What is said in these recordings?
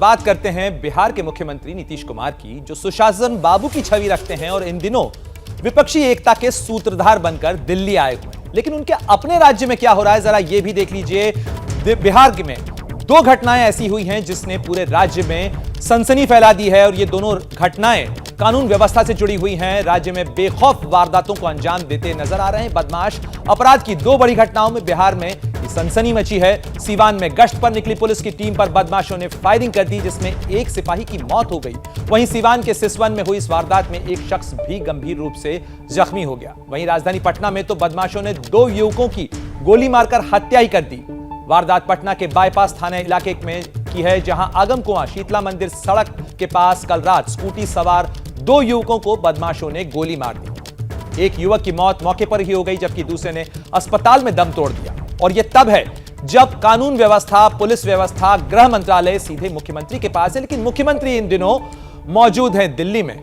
बात करते हैं बिहार के मुख्यमंत्री नीतीश कुमार की, जो सुशासन बाबू की छवि रखते हैं और इन दिनों विपक्षी एकता के सूत्रधार बनकर दिल्ली आए हुए हैं। लेकिन उनके अपने राज्य में क्या हो रहा है, जरा यह भी देख लीजिए। बिहार में 2 घटनाएं ऐसी हुई हैं जिसने पूरे राज्य में सनसनी फैला दी है, और ये दोनों घटनाएं कानून व्यवस्था से जुड़ी हुई हैं। राज्य में बेखौफ वारदातों को अंजाम देते नजर आ रहे हैं बदमाश। अपराध की 2 बड़ी घटनाओं में बिहार में सनसनी मची है। सीवान में गश्त पर निकली पुलिस की टीम पर बदमाशों ने फायरिंग कर दी, जिसमें एक सिपाही की मौत हो गई। वहीं सीवान के सिसवन में हुई इस वारदात में एक शख्स भी गंभीर रूप से जख्मी हो गया। वहीं राजधानी पटना में तो बदमाशों ने 2 युवकों की गोली मारकर हत्या ही कर दी। वारदात पटना के बाईपास थाना इलाके में की है, जहां आगमकुआं शीतला मंदिर सड़क के पास कल रात स्कूटी सवार 2 युवकों को बदमाशों ने गोली मार दी। एक युवक की मौत मौके पर ही हो गई, जबकि दूसरे ने अस्पताल में दम तोड़ दिया। और यह तब है जब कानून व्यवस्था, पुलिस व्यवस्था, गृह मंत्रालय सीधे मुख्यमंत्री के पास है, लेकिन मुख्यमंत्री इन दिनों मौजूद हैं दिल्ली में।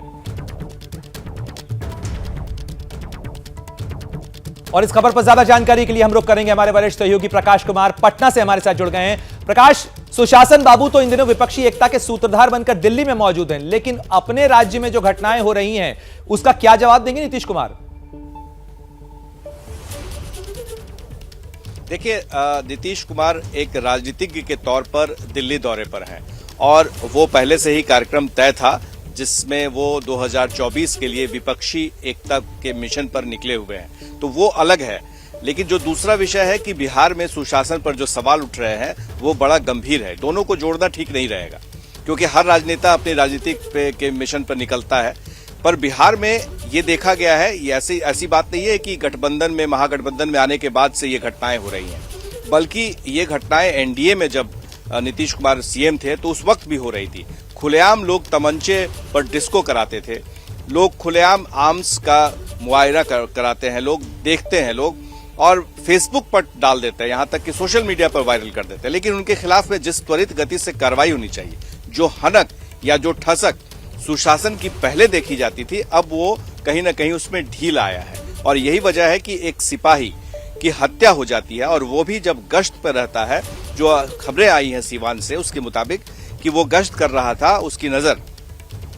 और इस खबर पर ज्यादा जानकारी के लिए हम रुख करेंगे हमारे वरिष्ठ सहयोगी प्रकाश कुमार, पटना से हमारे साथ जुड़ गए हैं। प्रकाश, सुशासन बाबू तो इन दिनों विपक्षी एकता के सूत्रधार बनकर दिल्ली में मौजूद हैं, लेकिन अपने राज्य में जो घटनाएं हो रही हैं उसका क्या जवाब देंगे नीतीश कुमार? देखिए, नीतीश कुमार एक राजनीतिज्ञ के तौर पर दिल्ली दौरे पर हैं और वो पहले से ही कार्यक्रम तय था, जिसमें वो 2024 के लिए विपक्षी एकता के मिशन पर निकले हुए हैं, तो वो अलग है। लेकिन जो दूसरा विषय है कि बिहार में सुशासन पर जो सवाल उठ रहे हैं वो बड़ा गंभीर है। दोनों को जोड़ना ठीक नहीं रहेगा, क्योंकि हर राजनेता अपनी राजनीतिक के मिशन पर निकलता है। पर बिहार में ये देखा गया है, ये ऐसी बात नहीं है कि गठबंधन में, महागठबंधन में आने के बाद से ये घटनाएं हो रही हैं, बल्कि ये घटनाएं एनडीए में जब नीतीश कुमार सीएम थे तो उस वक्त भी हो रही थी। खुलेआम लोग तमंचे पर डिस्को कराते थे, लोग खुलेआम आर्म्स का मुआयना कराते हैं, लोग देखते हैं लोग और फेसबुक पर डाल देते हैं, यहां तक कि सोशल मीडिया पर वायरल कर देते हैं। लेकिन उनके खिलाफ में जिस त्वरित गति से कार्रवाई होनी चाहिए, जो हनक या जो ठसक सुशासन की पहले देखी जाती थी, अब वो कहीं ना कहीं उसमें ढील आया है। और यही वजह है कि एक सिपाही की हत्या हो जाती है, और वो भी जब गश्त पर रहता है। जो खबरें आई हैं सीवान से, उसके मुताबिक कि वो गश्त कर रहा था, उसकी नजर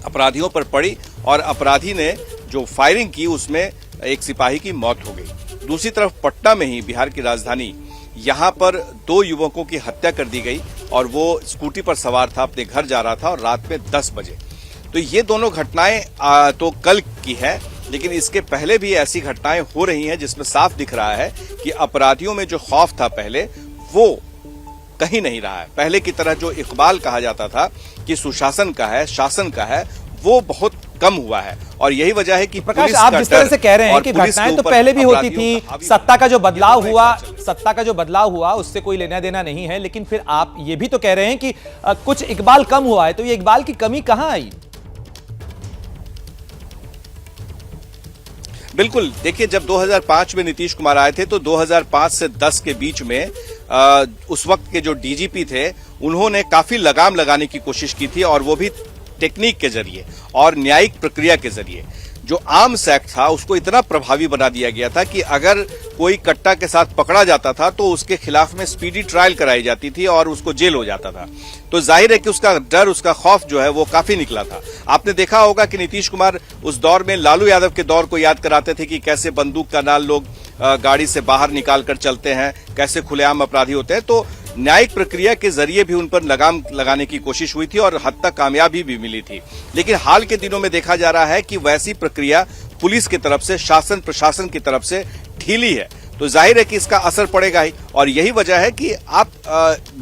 अपराधियों पर पड़ी और अपराधी ने जो फायरिंग की उसमें एक सिपाही की मौत हो गई। दूसरी तरफ पटना में ही, बिहार की राजधानी, यहां पर 2 युवकों की हत्या कर दी गई और वो स्कूटी पर सवार था, अपने घर जा रहा था, और रात में 10 बजे। तो ये दोनों घटनाएं तो कल की है, लेकिन इसके पहले भी ऐसी घटनाएं हो रही हैं जिसमें साफ दिख रहा है कि अपराधियों में जो खौफ था पहले, वो कहीं नहीं रहा है। पहले की तरह जो इकबाल कहा जाता था कि सुशासन का है, शासन का है, वो बहुत कम हुआ है। और यही वजह है कि प्रकाश, आप जिस तरह से कह रहे हैं कि घटनाएं तो पहले भी होती थी, सत्ता का जो बदलाव हुआ उससे कोई लेना देना नहीं है, लेकिन फिर आप ये भी तो कह रहे हैं कि कुछ इकबाल कम हुआ है, तो ये इकबाल की कमी कहां आई? बिल्कुल, देखिए, जब 2005 में नीतीश कुमार आए थे तो 2005 से 10 के बीच में उस वक्त के जो डीजीपी थे, उन्होंने काफी लगाम लगाने की कोशिश की थी, और वो भी टेक्निक के जरिए और न्यायिक प्रक्रिया के जरिए। जो आर्म्स एक्ट था उसको इतना प्रभावी बना दिया गया था कि अगर कोई कट्टा के साथ पकड़ा जाता था तो उसके खिलाफ में स्पीडी ट्रायल कराई जाती थी और उसको जेल हो जाता था। तो जाहिर है कि उसका डर, उसका खौफ जो है वो काफी निकला था। आपने देखा होगा कि नीतीश कुमार उस दौर में लालू यादव के दौर को याद कराते थे कि कैसे बंदूक का नाल लोग गाड़ी से बाहर निकाल कर चलते हैं, कैसे खुलेआम अपराधी होते हैं। तो न्यायिक प्रक्रिया के जरिए भी उन पर लगाम लगाने की कोशिश हुई थी और हद तक कामयाबी भी मिली थी। लेकिन हाल के दिनों में देखा जा रहा है कि वैसी प्रक्रिया पुलिस की तरफ से, शासन प्रशासन की तरफ से ढीली है। तो जाहिर है कि इसका असर पड़ेगा ही, और यही वजह है कि आप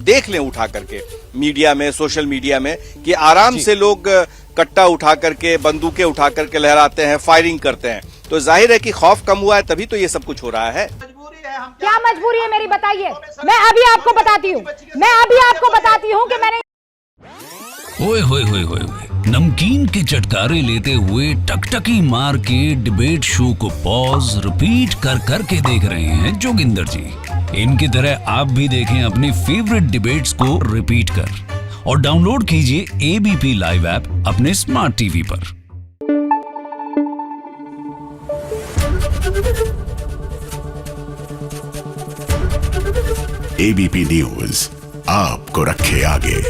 देख लें उठा करके मीडिया में, सोशल मीडिया में, कि आराम से लोग कट्टा उठा करके, बंदूकें उठा करके लहराते हैं, फायरिंग करते हैं। तो जाहिर है कि खौफ कम हुआ है, तभी तो ये सब कुछ हो रहा है। क्या मजबूरी है मेरी, बताइए। मैं अभी आपको बताती हूँ कि मैंने ओए होए होए होए, नमकीन के चटकारे लेते हुए टकटकी मार के डिबेट शो को पॉज रिपीट कर करके देख रहे हैं जोगिंदर जी। इनकी तरह आप भी देखें अपने फेवरेट डिबेट्स को रिपीट कर, और डाउनलोड कीजिए एबीपी लाइव ऐप अपने स्मार्ट टीवी पर। एबीपी न्यूज आपको रखे आगे।